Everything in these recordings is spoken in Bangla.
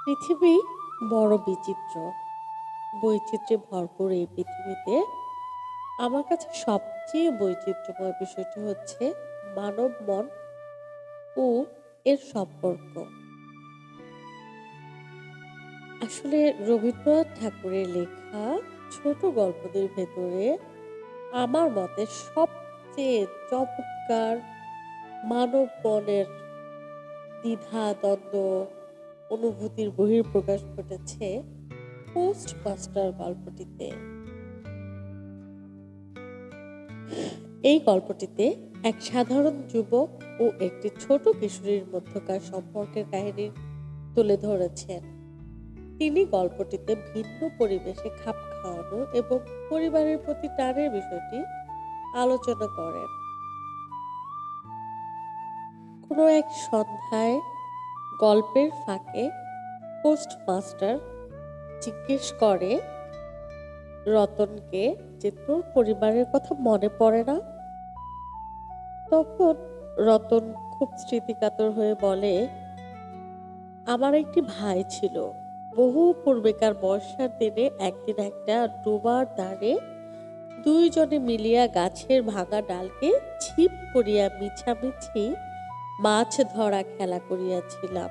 পৃথিবী বড় বিচিত্র। বৈচিত্র্যে ভরপুর এই পৃথিবীতে আমার কাছে সবচেয়ে বৈচিত্র্যময় বিষয়টি হচ্ছে মানব মন ও এর সম্পর্ক। আসলে রবীন্দ্রনাথ ঠাকুরের লেখা ছোট গল্পদের ভেতরে আমার মতে সবচেয়ে চমৎকার মানব মনের দ্বিধা দ্বন্দ্ব অনুভূতির বহিঃপ্রকাশ ঘটেছে পোস্ট মাস্টার গল্পটিতে। এই গল্পটিতে এক সাধারণ যুবক ও একটি ছোট কিশোরীর মধ্যকার সম্পর্কের কাহিনী তুলে ধরেছেন। তিনি গল্পটিতে ভিন্ন পরিবেশে খাপ খাওয়ানো এবং পরিবারের প্রতি টানের বিষয়টি আলোচনা করেন। কোনো এক সন্ধ্যায় গল্পের ফাঁকে পোস্টমাস্টার জিজ্ঞেস করে রতনকে যে তোর পরিবারের কথা মনে পড়ে না। তখন রতন খুব স্মৃতিকাতর হয়ে বলে, আমার একটি ভাই ছিল। বহু পূর্বেকার বর্ষার দিনে একদিন একটা ডোবার ধারে দুইজনে মিলিয়া গাছের ভাঙা ডালকে ছিপ করিয়া মিছামিছি মাছ ধরা খেলা করিয়াছিলাম।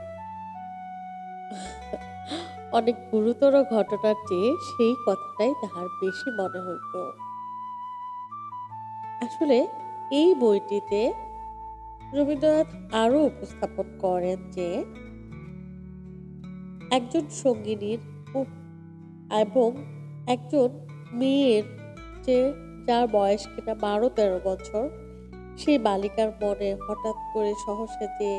অনেক গুরুতর ঘটনার চেয়ে সেই কথাটাই তাহার বেশি মনে হইত। আসলে এই বইটিতে রবীন্দ্রনাথ আরো উপস্থাপন করেন যে একজন সঙ্গিনীর এবং একজন মেয়ের যে যার বয়স কিনা 12-13 বছর, সেই বালিকার মনে হঠাৎ করে সহসা যে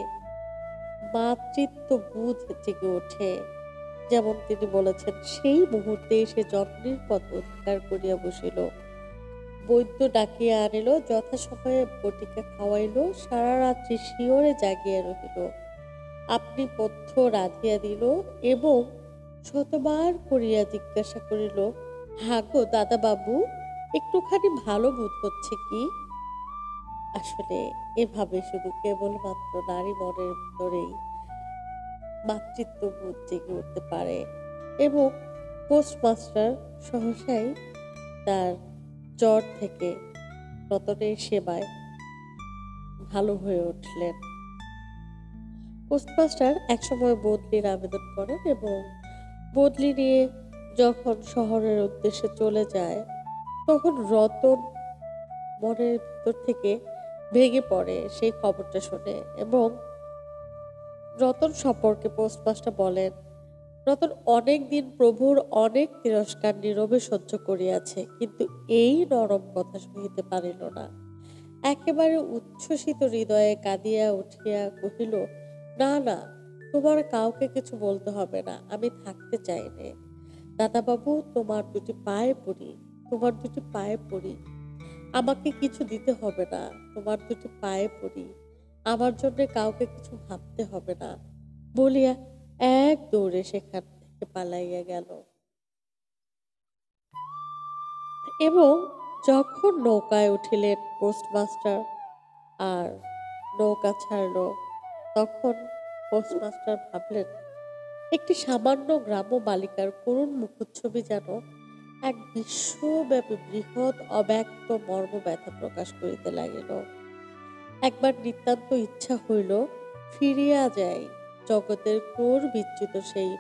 মাতৃত্ব বোধ জেগে ওঠে। যেমন তিনি বলেছেন, সেই মুহূর্তে সে জননীর পদ অধিকার করিয়া বসিল, বৈদ্য ডাকিয়া আনিল, যথাসময়ে বটিকা খাওয়াইল, সারা রাত্রি শিয়রে জাগিয়া রহিল, আপনি পথ্য রাধিয়া দিল এবং শতবার করিয়া জিজ্ঞাসা করিল, হাগো দাদা বাবু, একটুখানি ভালো বোধ হচ্ছে কি? আসলে এভাবে শুধু কেবলমাত্র নারী মনের ভিতরেই মাতৃত্ব বোধ জেগে উঠতে পারে। এবং পোস্টমাস্টার সহসাই তার জ্বর থেকে রতনের সেবায় ভালো হয়ে উঠলেন। পোস্টমাস্টার একসময় বদলির আবেদন করেন এবং বদলি নিয়ে যখন শহরের উদ্দেশ্যে চলে যায়, তখন রতন মনের ভিতর থেকে ভেঙে পড়ে সেই খবরটা শুনে। এবং রতন সম্পর্কে পোস্টমাস্টার বলেন, রতন অনেক দিন প্রভুর অনেক তিরস্কার নীরবে সহ্য করিয়াছে, কিন্তু এই নরম কথা সহিতে পারিল না। একেবারে উচ্ছ্বসিত হৃদয়ে কাঁদিয়া উঠিয়া কহিল, না না, তোমার কাউকে কিছু বলতে হবে না, আমি থাকতে চাই নে। দাদাবাবু, তোমার দুটি পায়ে পড়ি, তোমার দুটি পায়ে পড়ি, আমাকে কিছু দিতে হবে না, তোমার দুটি পায়ে পড়ি, আমার জন্য কাউকে কিছু ভাবতে হবে না, বলিয়া এক দৌড়ে সেখান থেকে পালাইয়া গেল। এবং যখন নৌকায় উঠিলেন পোস্টমাস্টার আর নৌকা ছাড়ল, তখন পোস্টমাস্টার ভাবলেন, একটি সামান্য গ্রাম্য বালিকার করুণ মুখচ্ছবি যেন এক বিশ্বব্যাপী বৃহৎ অব্যক্ত মর্ম ব্যথা প্রকাশ করিতে লাগিল। একবার নিতান্ত ইচ্ছা হইল ফিরিয়া যাই, জগতের ক্রোর বিচ্যুত সেই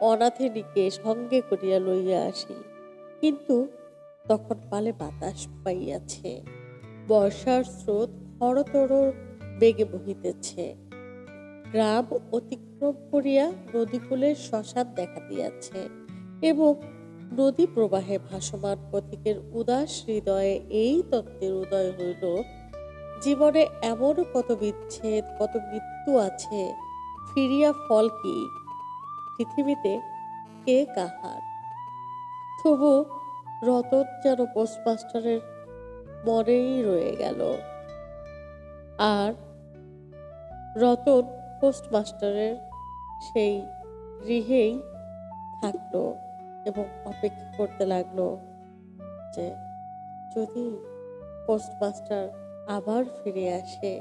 অনাথিনীকে সঙ্গে করিয়া লইয়া আসি। কিন্তু তখন পালে বাতাস পাইয়াছে, বর্ষার স্রোত খরতর বেগে বহিতেছে, গ্রাম অতিক্রম করিয়া নদীকূলের শ্মশান দেখা দিয়াছে এবং নদী প্রবাহে ভাসমান পথিকের উদাস হৃদয়ে এই তত্ত্বের উদয় হইল, জীবনে এমন কত বিচ্ছেদ, কত মৃত্যু আছে, ফিরিয়া ফল কি? পৃথিবীতে কে কাহার? তবু রতন যেন পোস্টমাস্টারের মনেই রয়ে গেল। আর রতন পোস্টমাস্টারের সেই গৃহেই থাকলো এবং অপেক্ষা করতে লাগলো যে যদি পোস্টমাস্টার আবার ফিরে আসে